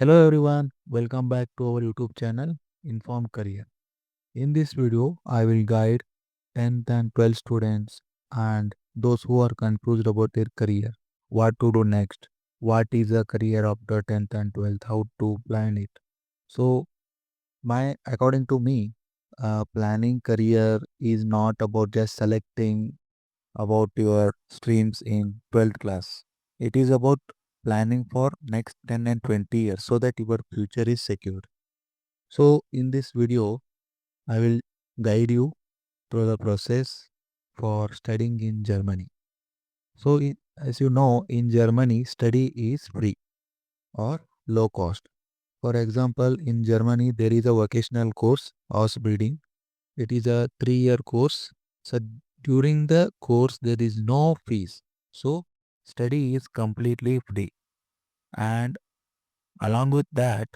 Hello everyone, welcome back to our YouTube channel Informed Career. In this video, I will guide 10th and 12th students and those who are confused about their career, what to do next, what is a career after 10th and 12th, how to plan it. So, according to me, planning career is not about just selecting about your streams in 12th class. It is about planning for next 10 and 20 years so that your future is secured. So in this video, I will guide you through the process for studying in Germany. So as you know, in Germany, study is free or low cost. For example, in Germany, there is a vocational course, Ausbildung. It is a 3-year course. So during the course, there is no fees. So study is completely free. And along with that,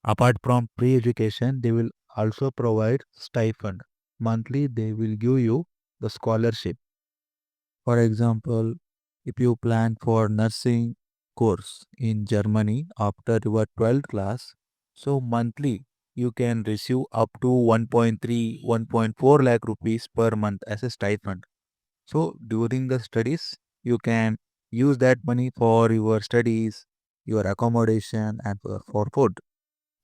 apart from free education, they will also provide stipend. Monthly, they will give you the scholarship. For example, if you plan for nursing course in Germany after your 12th class, so monthly you can receive up to 1.3, 1.4 lakh rupees per month as a stipend. So during the studies, you can use that money for your studies, your accommodation, and for food.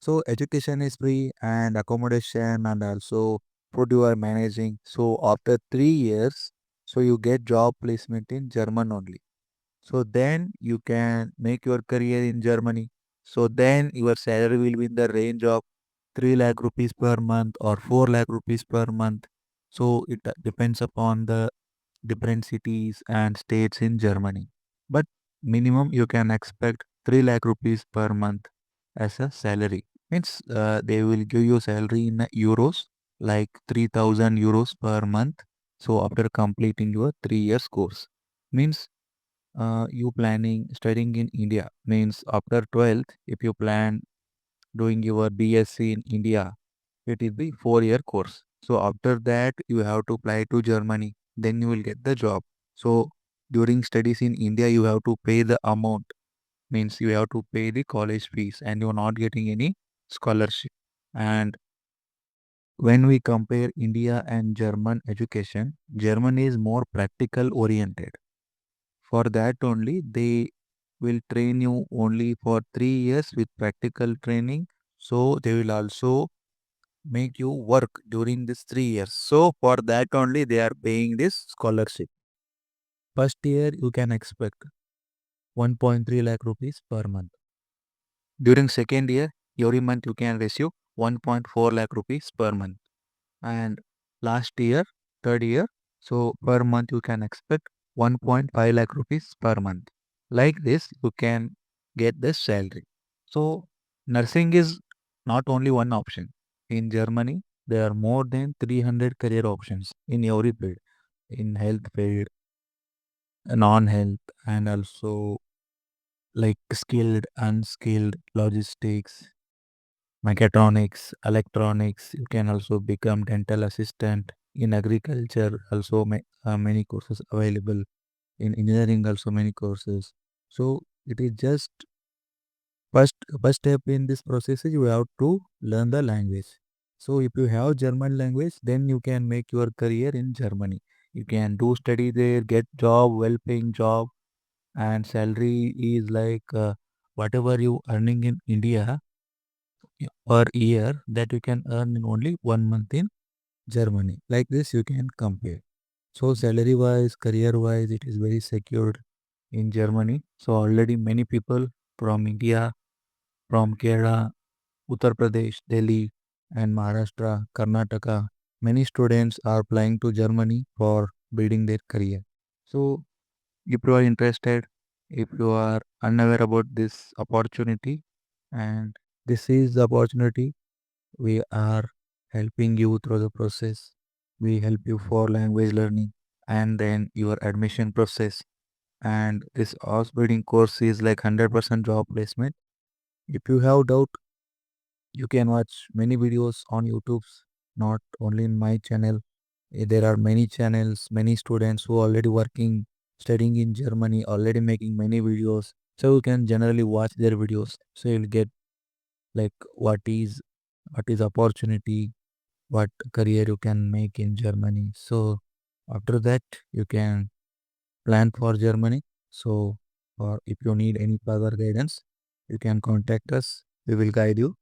So education is free and accommodation and also food you are managing. So after 3 years, so you get job placement in German only. So then you can make your career in Germany. So then your salary will be in the range of 3 lakh rupees per month or 4 lakh rupees per month. So it depends upon the different cities and states in Germany. But minimum you can expect 3 lakh rupees per month as a salary. Means they will give you salary in euros like 3000 euros per month. So after completing your 3 years course means you planning studying in India means after 12th if you plan doing your BSc in India it is the 4-year course. So after that, you have to apply to Germany. Then you will get the job. So during studies in India, you have to pay the amount. Means you have to pay the college fees, and you're not getting any scholarship. And when we compare India and German education, Germany is more practical oriented. For that only, they will train you only for 3 years with practical training. So they will also make you work during these 3 years. So for that only they are paying this scholarship. First year you can expect 1.3 lakh rupees per month. During second year, every month you can receive 1.4 lakh rupees per month. And last year, third year, so per month you can expect 1.5 lakh rupees per month. Like this, you can get the salary. So nursing is not only one option. In Germany, there are more than 300 career options in every field, in health field, non-health, and also like skilled, unskilled, logistics, mechatronics, electronics. You can also become dental assistant in agriculture. Also, many courses available in engineering. Also, many courses. So it is just first first step in this process is you have to learn the language. So if you have German language, then you can make your career in Germany. You can do study there, get job, well-paying job, and salary is like whatever you earning in India per year that you can earn in only 1 month in Germany. Like this, you can compare. So salary wise, career wise, it is very secured in Germany. So already many people from India, from Kerala, Uttar Pradesh, Delhi, and Maharashtra, Karnataka, many students are applying to Germany for building their career. So if you are interested, if you are unaware about this opportunity, and this is the opportunity we are helping you through the process. We help you for language learning and then your admission process. And this house building course is like 100% job placement. If you have doubt, you can watch many videos on YouTube, not only in my channel. There are many channels, many students who are already working, studying in Germany, already making many videos. So you can generally watch their videos. So you'll get like what is opportunity, what career you can make in Germany. So after that you can plan for Germany. So or if you need any further guidance, you can contact us. We will guide you.